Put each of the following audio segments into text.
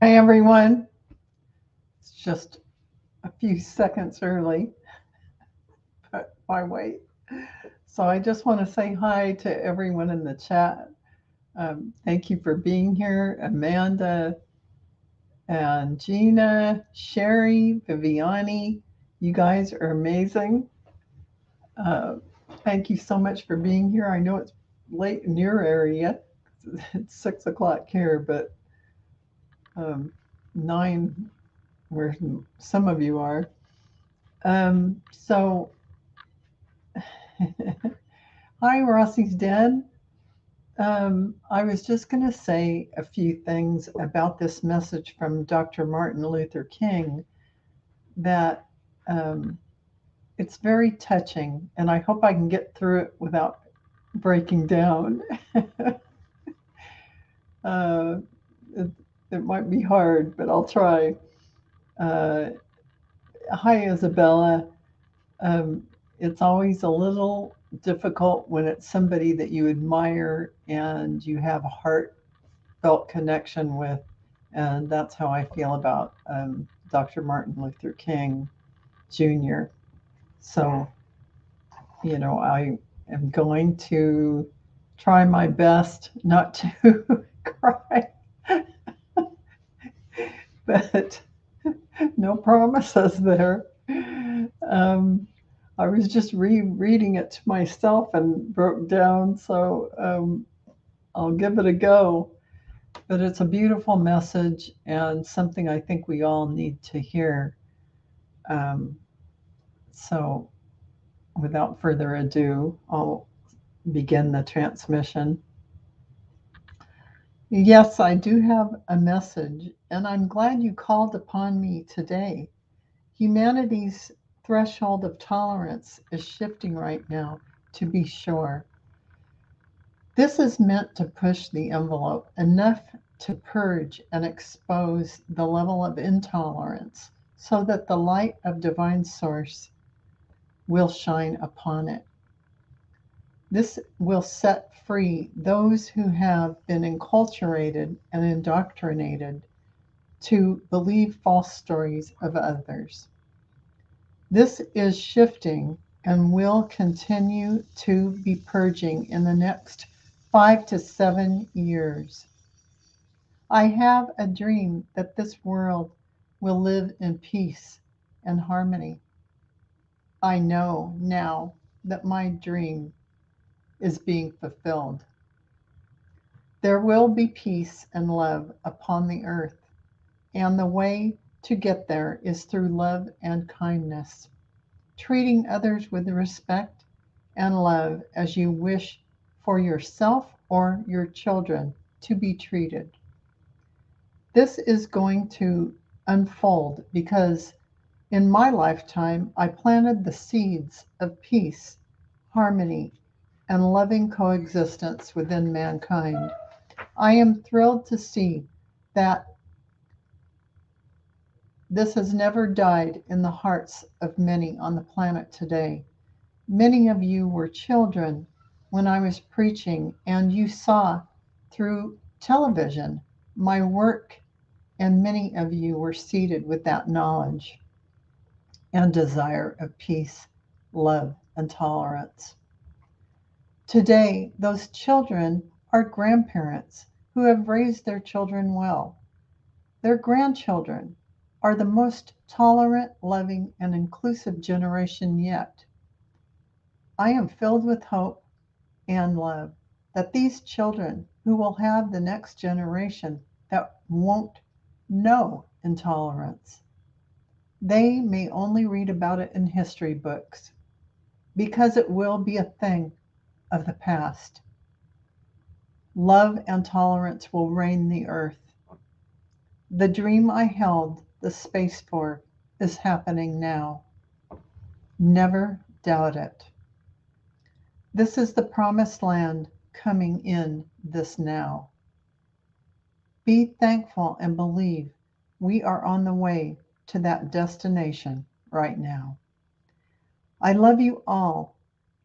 Hi, everyone. It's just a few seconds early, but why wait? So I just want to say hi to everyone in the chat. Thank you for being here, Amanda and Gina, Sherry, Viviani. You guys are amazing. Uh, Thank you so much for being here. I know it's late in your area. It's 6 o'clock here, but um, 9 where some of you are. So Hi, Rossi's dead. I was just going to say a few things about this message from Dr. Martin Luther King that um, it's very touching, and I hope I can get through it without breaking down. uh, it, it might be hard, but I'll try. Uh, Hi, Isabella. Um, it's always a little difficult when it's somebody that you admire and you have a heartfelt connection with. And that's how I feel about Dr. Martin Luther King Jr. So, I am going to try my best not to cry, but no promises there. Um, I was just rereading it to myself and broke down, so I'll give it a go. But it's a beautiful message and something I think we all need to hear. Um, so, without further ado, I'll begin the transmission. Yes, I do have a message, and I'm glad you called upon me today. Humanity's threshold of tolerance is shifting right now, to be sure. This is meant to push the envelope enough to purge and expose the level of intolerance so that the light of divine source will shine upon it. This will set free those who have been enculturated and indoctrinated to believe false stories of others. This is shifting and will continue to be purging in the next 5 to 7 years. I have a dream that this world will live in peace and harmony. I know now that my dream is being fulfilled. There will be peace and love upon the earth, and the way to get there is through love and kindness, treating others with respect and love as you wish for yourself or your children to be treated. This is going to unfold because in my lifetime I planted the seeds of peace, harmony, and loving coexistence within mankind. I am thrilled to see that this has never died in the hearts of many on the planet today. Many of you were children when I was preaching, and you saw through television my work, and many of you were seated with that knowledge and desire of peace, love, and tolerance. Today, those children are grandparents who have raised their children well. Their grandchildren are the most tolerant, loving, and inclusive generation yet. I am filled with hope and love that these children who will have the next generation that won't know intolerance, they may only read about it in history books because it will be a thing of the past. Love and tolerance will reign the earth. The dream I held the space for is happening now. Never doubt it. This is the promised land coming in this now. Be thankful and believe we are on the way to that destination right now. I love you all,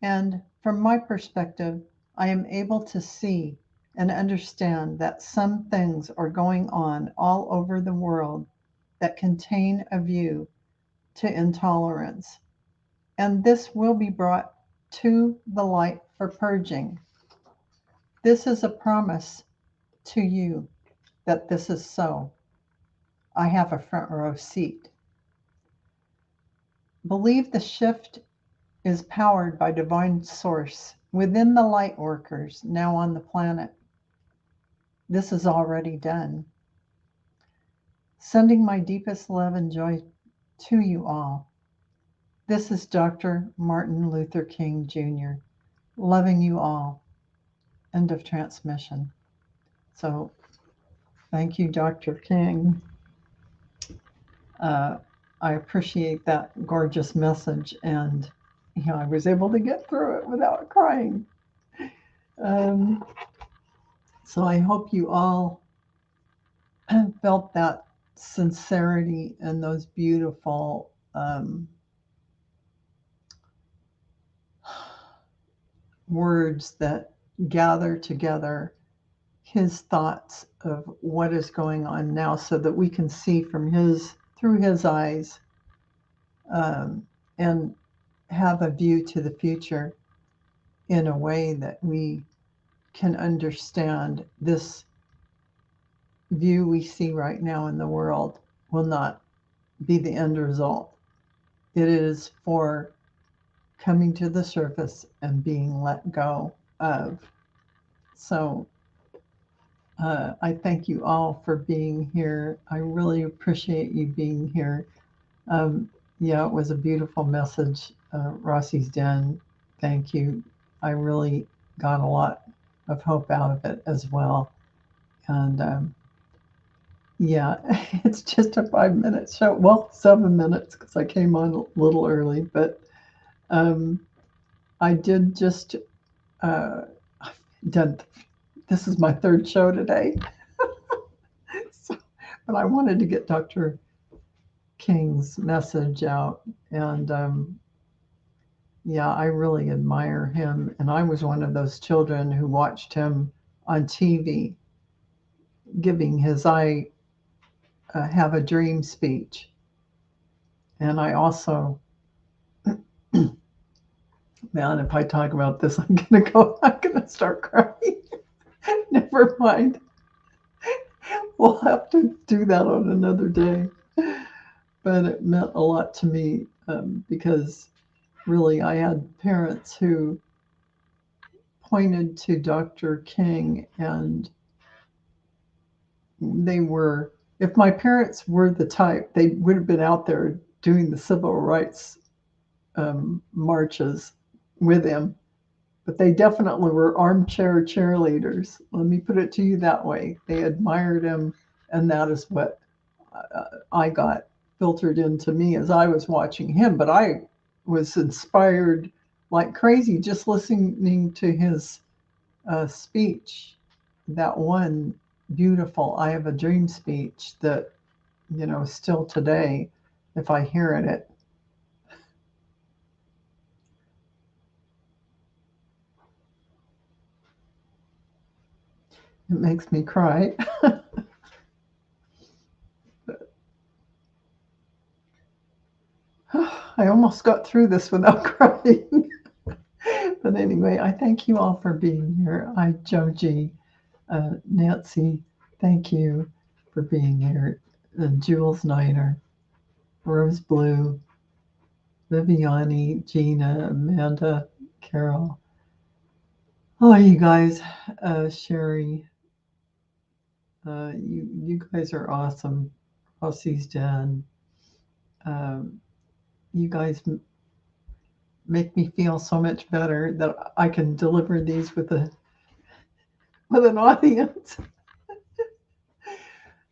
and from my perspective, I am able to see and understand that some things are going on all over the world that contain a view to intolerance, and this will be brought to the light for purging. This is a promise to you that this is so. I have a front row seat. Believe the shift is powered by divine source within the light workers now on the planet. This is already done. Sending my deepest love and joy to you all. This is Dr. Martin Luther King Jr. loving you all. End of transmission. So thank you, Dr. King. I appreciate that gorgeous message, and I was able to get through it without crying. Um, so I hope you all felt that sincerity and those beautiful words that gather together his thoughts of what is going on now, so that we can see through his eyes, and have a view to the future in a way that we can understand this view we see right now in the world will not be the end result. It is for coming to the surface and being let go of. So I thank you all for being here. I really appreciate you being here. Yeah, it was a beautiful message, Rossi's Den. Thank you. I really got a lot of hope out of it as well. And yeah, it's just a 5-minute show. Well, 7 minutes because I came on a little early, but I did just done. This is my 3rd show today. So, but I wanted to get Dr. King's message out, and yeah, I really admire him. And I was one of those children who watched him on TV giving his I Have a Dream speech. And I also, man, if I talk about this, I'm gonna start crying. Never mind. We'll have to do that on another day. But it meant a lot to me, because really I had parents who pointed to Dr. King, and they were, if my parents were the type, they would have been out there doing the civil rights marches with him. But they definitely were armchair cheerleaders. Let me put it to you that way. They admired him, and that is what I got filtered into me as I was watching him. But I was inspired like crazy just listening to his speech, that one beautiful I Have a Dream speech that, still today, if I hear it makes me cry. I almost got through this without crying. But anyway, I thank you all for being here. Joji, Nancy, thank you for being here. Jules Niner, Rose Blue, Viviani, Gina, Amanda, Carol. Oh, you guys, Sherry, you guys are awesome. Rossi's Den. You guys make me feel so much better that I can deliver these with an audience.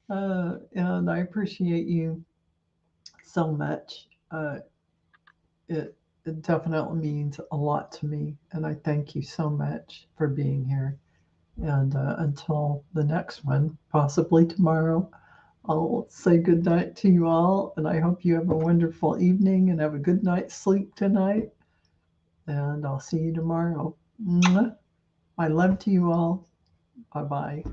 And I appreciate you so much. It definitely means a lot to me, and I thank you so much for being here. And until the next one, possibly tomorrow, I'll say good night to you all, and I hope you have a wonderful evening and have a good night's sleep tonight. And I'll see you tomorrow. Mwah. My love to you all. Bye bye.